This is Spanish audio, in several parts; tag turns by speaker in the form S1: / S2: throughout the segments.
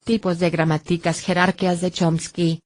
S1: Tipos de gramáticas. Jerarquías de Chomsky.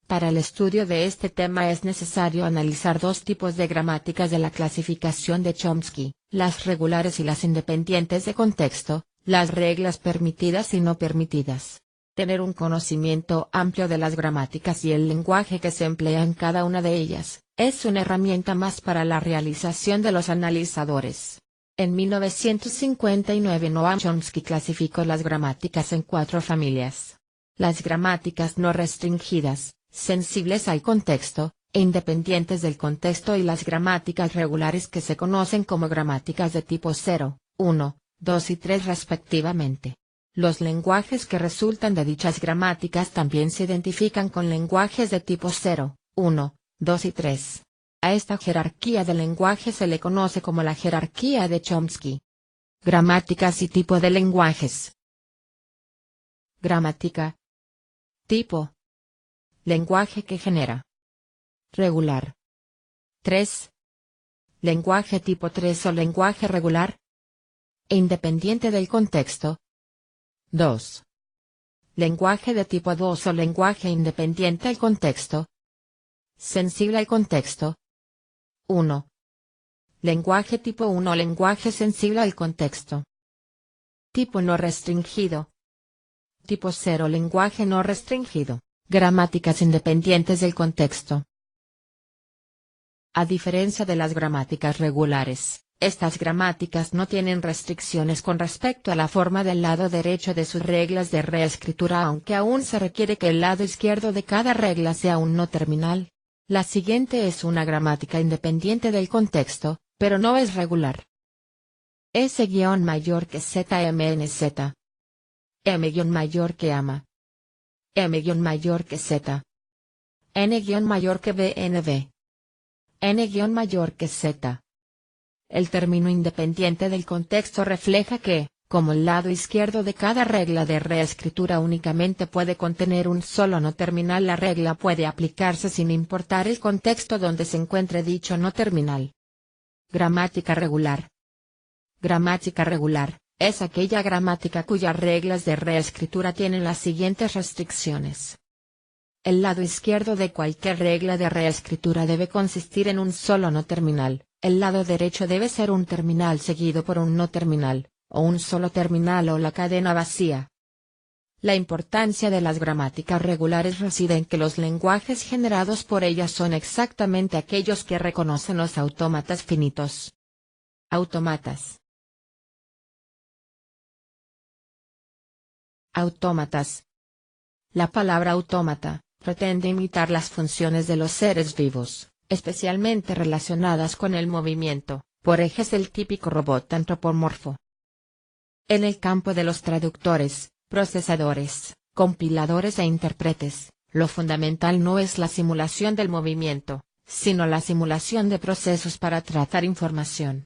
S1: Para el estudio de este tema es necesario analizar dos tipos de gramáticas de la clasificación de Chomsky, las regulares y las independientes de contexto, las reglas permitidas y no permitidas. Tener un conocimiento amplio de las gramáticas y el lenguaje que se emplea en cada una de ellas, es una herramienta más para la realización de los analizadores. En 1959 Noam Chomsky clasificó las gramáticas en 4 familias. Las gramáticas no restringidas, sensibles al contexto, e independientes del contexto, y las gramáticas regulares que se conocen como gramáticas de tipo 0, 1, 2 y 3 respectivamente. Los lenguajes que resultan de dichas gramáticas también se identifican con lenguajes de tipo 0, 1, 2 y 3. A esta jerarquía de lenguaje se le conoce como la jerarquía de Chomsky. Gramáticas y tipo de lenguajes. Gramática. Tipo. Lenguaje que genera. Regular. 3. Lenguaje tipo 3 o lenguaje regular. E independiente del contexto. 2. Lenguaje de tipo 2 o lenguaje independiente al contexto. Sensible al contexto. 1. Lenguaje tipo 1 o lenguaje sensible al contexto. Tipo no restringido. Tipo 0 lenguaje no restringido. Gramáticas independientes del contexto. A diferencia de las gramáticas regulares, estas gramáticas no tienen restricciones con respecto a la forma del lado derecho de sus reglas de reescritura, aunque aún se requiere que el lado izquierdo de cada regla sea un no terminal. La siguiente es una gramática independiente del contexto, pero no es regular. S- mayor que Z MNZ. M- mayor que ama. M- mayor que Z. N- mayor que BNB. N- mayor que Z. El término independiente del contexto refleja que, como el lado izquierdo de cada regla de reescritura únicamente puede contener un solo no terminal, la regla puede aplicarse sin importar el contexto donde se encuentre dicho no terminal. Gramática regular. Gramática regular es aquella gramática cuyas reglas de reescritura tienen las siguientes restricciones. El lado izquierdo de cualquier regla de reescritura debe consistir en un solo no terminal, el lado derecho debe ser un terminal seguido por un no terminal, o un solo terminal o la cadena vacía. La importancia de las gramáticas regulares reside en que los lenguajes generados por ellas son exactamente aquellos que reconocen los autómatas finitos. Autómatas. Autómatas. La palabra autómata pretende imitar las funciones de los seres vivos, especialmente relacionadas con el movimiento, por ejes del típico robot antropomorfo. En el campo de los traductores, procesadores, compiladores e intérpretes, lo fundamental no es la simulación del movimiento, sino la simulación de procesos para tratar información.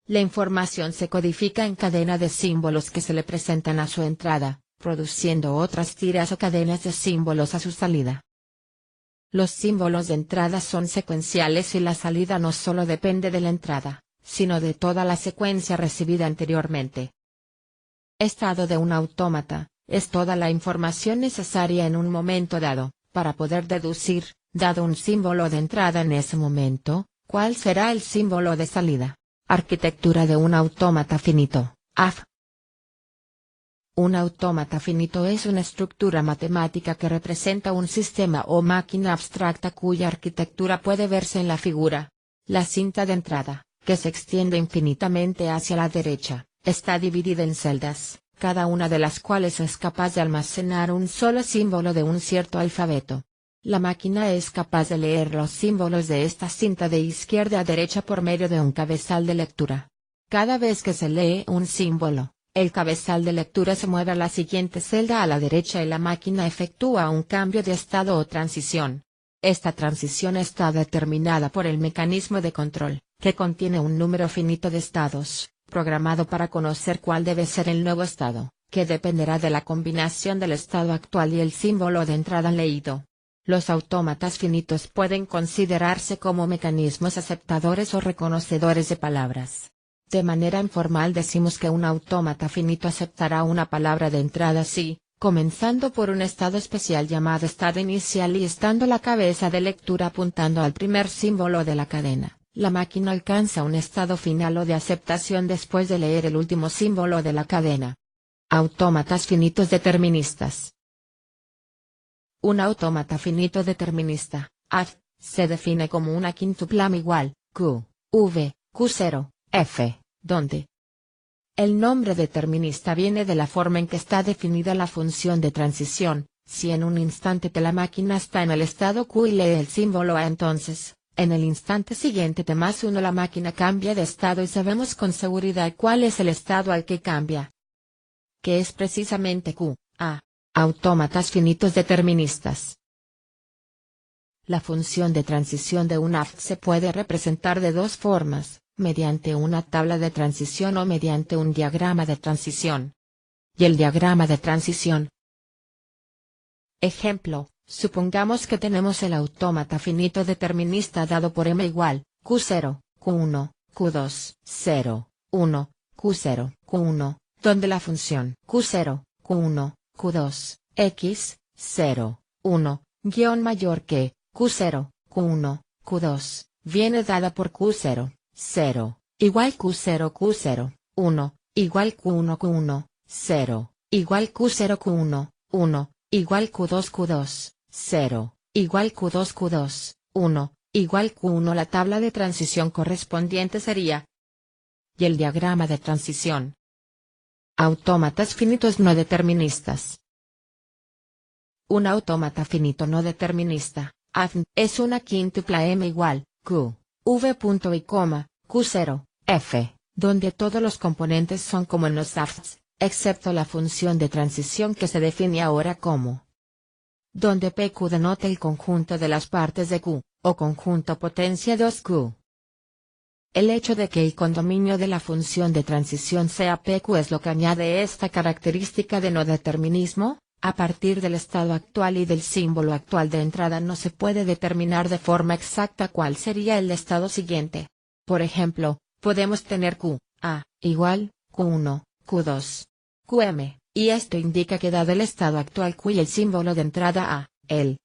S1: La información se codifica en cadena de símbolos que se le presentan a su entrada, produciendo otras tiras o cadenas de símbolos a su salida. Los símbolos de entrada son secuenciales y la salida no solo depende de la entrada, sino de toda la secuencia recibida anteriormente. Estado de un autómata, es toda la información necesaria en un momento dado, para poder deducir, dado un símbolo de entrada en ese momento, cuál será el símbolo de salida. Arquitectura de un autómata finito, AF. Un autómata finito es una estructura matemática que representa un sistema o máquina abstracta cuya arquitectura puede verse en la figura. La cinta de entrada, que se extiende infinitamente hacia la derecha, está dividida en celdas, cada una de las cuales es capaz de almacenar un solo símbolo de un cierto alfabeto. La máquina es capaz de leer los símbolos de esta cinta de izquierda a derecha por medio de un cabezal de lectura. Cada vez que se lee un símbolo, el cabezal de lectura se mueve a la siguiente celda a la derecha y la máquina efectúa un cambio de estado o transición. Esta transición está determinada por el mecanismo de control, que contiene un número finito de estados, programado para conocer cuál debe ser el nuevo estado, que dependerá de la combinación del estado actual y el símbolo de entrada leído. Los autómatas finitos pueden considerarse como mecanismos aceptadores o reconocedores de palabras. De manera informal decimos que un autómata finito aceptará una palabra de entrada si, comenzando por un estado especial llamado estado inicial y estando la cabeza de lectura apuntando al primer símbolo de la cadena, la máquina alcanza un estado final o de aceptación después de leer el último símbolo de la cadena. Autómatas finitos deterministas. Un autómata finito determinista, AF, se define como una quintupla igual, Q, V, Q0, F, donde el nombre determinista viene de la forma en que está definida la función de transición. Si en un instante la máquina está en el estado Q y lee el símbolo A, entonces, en el instante siguiente T+1 la máquina cambia de estado y sabemos con seguridad cuál es el estado al que cambia, que es precisamente Q, A. Autómatas finitos deterministas. La función de transición de un AFT se puede representar de dos formas, mediante una tabla de transición o mediante un diagrama de transición. Y el diagrama de transición. Ejemplo, supongamos que tenemos el autómata finito determinista dado por M igual, Q0, Q1, Q2, 0, 1, Q0, Q1, donde la función Q0, Q1, Q2, X, 0, 1, guión mayor que, Q0, Q1, Q2, viene dada por Q0, 0, igual Q0 Q0, 1, igual Q1 Q1, 0, igual Q0 Q1, 1, igual Q2 Q2, 0, igual Q2 Q2, 1, igual Q1. La tabla de transición correspondiente sería. Y el diagrama de transición. Autómatas finitos no deterministas. Un autómata finito no determinista, AFN, es una quíntupla M igual, Q, V. Y coma, Q0, F, donde todos los componentes son como en los AFTs, excepto la función de transición que se define ahora como. Donde PQ denota el conjunto de las partes de Q, o conjunto potencia 2Q. El hecho de que el condominio de la función de transición sea PQ es lo que añade esta característica de no determinismo. A partir del estado actual y del símbolo actual de entrada no se puede determinar de forma exacta cuál sería el estado siguiente. Por ejemplo, podemos tener Q, A, igual, Q1, Q2, QM, y esto indica que dado el estado actual Q y el símbolo de entrada A, el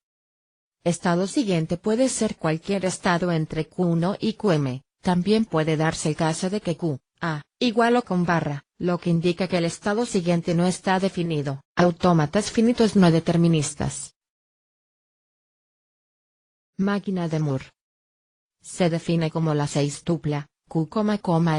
S1: estado siguiente puede ser cualquier estado entre Q1 y QM. También puede darse el caso de que Q, A, igual o con barra, lo que indica que el estado siguiente no está definido. Autómatas finitos no deterministas. Máquina de Moore. Se define como la sextupla, Q,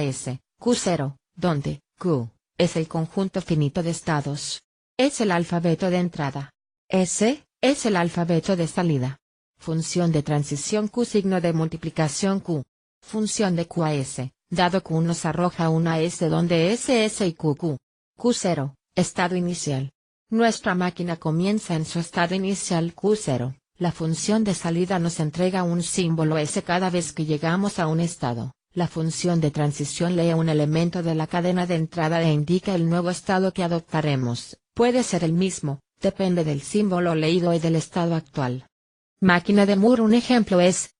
S1: S, Q0, donde, Q, es el conjunto finito de estados. Es el alfabeto de entrada. S, es el alfabeto de salida. Función de transición Q, signo de multiplicación Q. Función de Q a S, dado Q nos arroja una S donde SS y QQ. Q0, estado inicial. Nuestra máquina comienza en su estado inicial Q0, la función de salida nos entrega un símbolo S cada vez que llegamos a un estado. La función de transición lee un elemento de la cadena de entrada e indica el nuevo estado que adoptaremos, puede ser el mismo, depende del símbolo leído y del estado actual. Máquina de Moore. Un ejemplo es.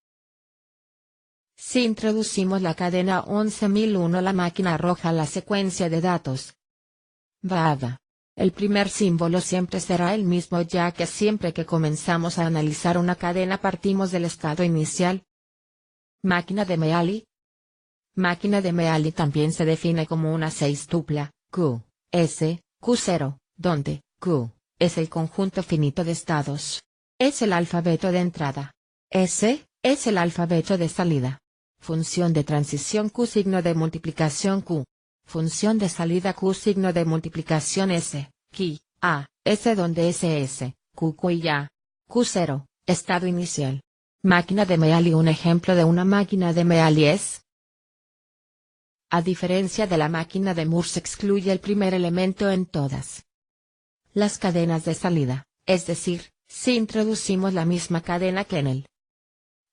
S1: Si introducimos la cadena 11001, la máquina arroja la secuencia de datos. Bada. El primer símbolo siempre será el mismo ya que siempre que comenzamos a analizar una cadena partimos del estado inicial. Máquina de Mealy. Máquina de Mealy también se define como una sextupla, Q, S, Q0, donde, Q, es el conjunto finito de estados. Es el alfabeto de entrada. S, es el alfabeto de salida. Función de transición Q, signo de multiplicación Q. Función de salida Q, signo de multiplicación S, Q, A, S donde SS, QQ y A. Q0, estado inicial. Máquina de Mealy. Un ejemplo de una máquina de Mealy es. A diferencia de la máquina de Moore, se excluye el primer elemento en todas las cadenas de salida, es decir, si introducimos la misma cadena que en el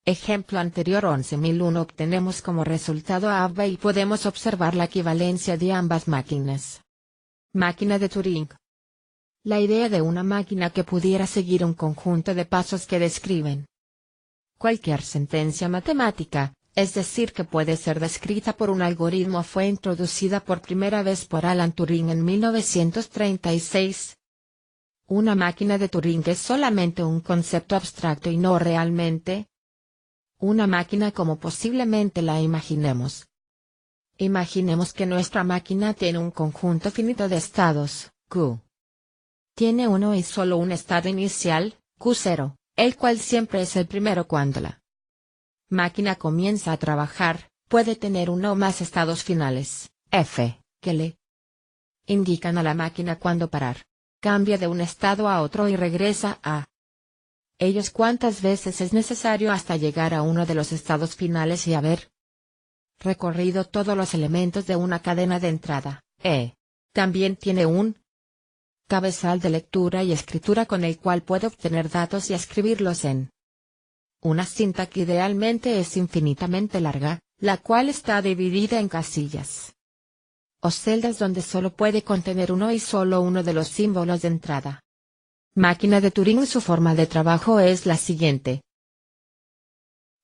S1: ejemplo anterior 11001 obtenemos como resultado A, B y podemos observar la equivalencia de ambas máquinas. Máquina de Turing. La idea de una máquina que pudiera seguir un conjunto de pasos que describen cualquier sentencia matemática, es decir que puede ser descrita por un algoritmo, fue introducida por primera vez por Alan Turing en 1936. Una máquina de Turing es solamente un concepto abstracto y no realmente una máquina como posiblemente la imaginemos. Imaginemos que nuestra máquina tiene un conjunto finito de estados, Q. Tiene uno y solo un estado inicial, Q0, el cual siempre es el primero cuando la máquina comienza a trabajar. Puede tener uno o más estados finales, F, que le indican a la máquina cuándo parar. Cambia de un estado a otro y regresa a ellos cuantas veces es necesario hasta llegar a uno de los estados finales y haber recorrido todos los elementos de una cadena de entrada, E. También tiene un cabezal de lectura y escritura con el cual puede obtener datos y escribirlos en una cinta que idealmente es infinitamente larga, la cual está dividida en casillas o celdas donde solo puede contener uno y solo uno de los símbolos de entrada. Máquina de Turing. Su forma de trabajo es la siguiente.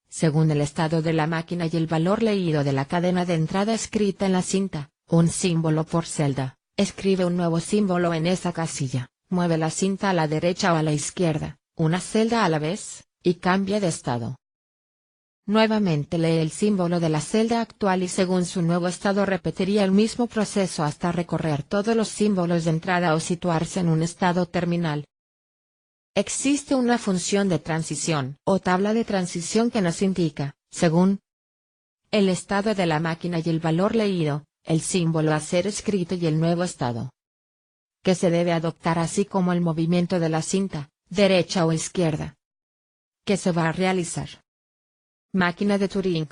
S1: Según el estado de la máquina y el valor leído de la cadena de entrada escrita en la cinta, un símbolo por celda, escribe un nuevo símbolo en esa casilla, mueve la cinta a la derecha o a la izquierda, una celda a la vez, y cambia de estado. Nuevamente lee el símbolo de la celda actual y según su nuevo estado repetiría el mismo proceso hasta recorrer todos los símbolos de entrada o situarse en un estado terminal. Existe una función de transición o tabla de transición que nos indica, según el estado de la máquina y el valor leído, el símbolo a ser escrito y el nuevo estado que se debe adoptar, así como el movimiento de la cinta, derecha o izquierda, que se va a realizar. Máquina de Turing.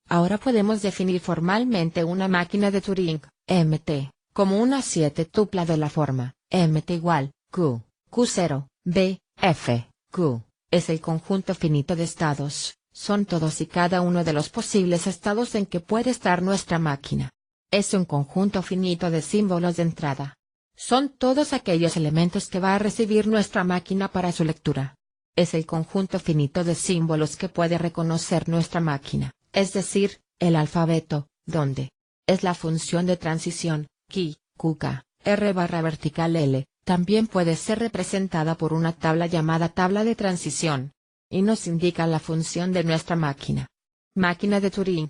S1: Ahora podemos definir formalmente una máquina de Turing, MT, como una 7 tupla de la forma, MT igual, Q, Q0, B, F, Q, es el conjunto finito de estados, son todos y cada uno de los posibles estados en que puede estar nuestra máquina. Es un conjunto finito de símbolos de entrada. Son todos aquellos elementos que va a recibir nuestra máquina para su lectura. Es el conjunto finito de símbolos que puede reconocer nuestra máquina, es decir, el alfabeto, donde es la función de transición, Ki, QK, R barra vertical L, también puede ser representada por una tabla llamada tabla de transición, y nos indica la función de nuestra máquina. Máquina de Turing.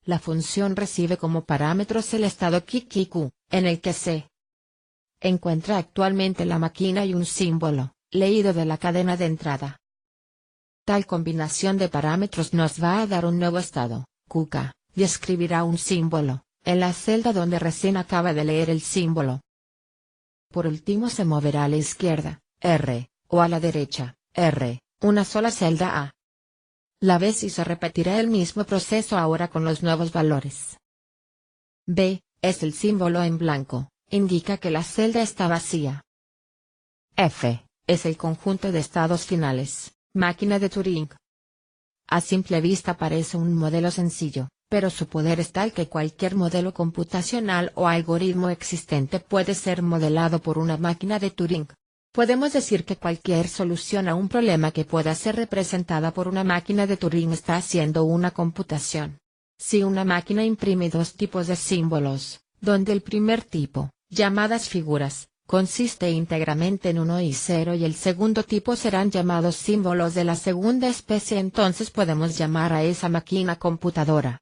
S1: La función recibe como parámetros el estado Q, en el que se encuentra actualmente la máquina y un símbolo leído de la cadena de entrada. Tal combinación de parámetros nos va a dar un nuevo estado, QK, y escribirá un símbolo en la celda donde recién acaba de leer el símbolo. Por último se moverá a la izquierda, R, o a la derecha, R, una sola celda a la vez y se repetirá el mismo proceso ahora con los nuevos valores. B, es el símbolo en blanco, indica que la celda está vacía. F, es el conjunto de estados finales, máquina de Turing. A simple vista parece un modelo sencillo, pero su poder es tal que cualquier modelo computacional o algoritmo existente puede ser modelado por una máquina de Turing. Podemos decir que cualquier solución a un problema que pueda ser representada por una máquina de Turing está haciendo una computación. Si una máquina imprime dos tipos de símbolos, donde el primer tipo, llamadas figuras, consiste íntegramente en 1 y 0 y el segundo tipo serán llamados símbolos de la segunda especie, entonces podemos llamar a esa máquina computadora.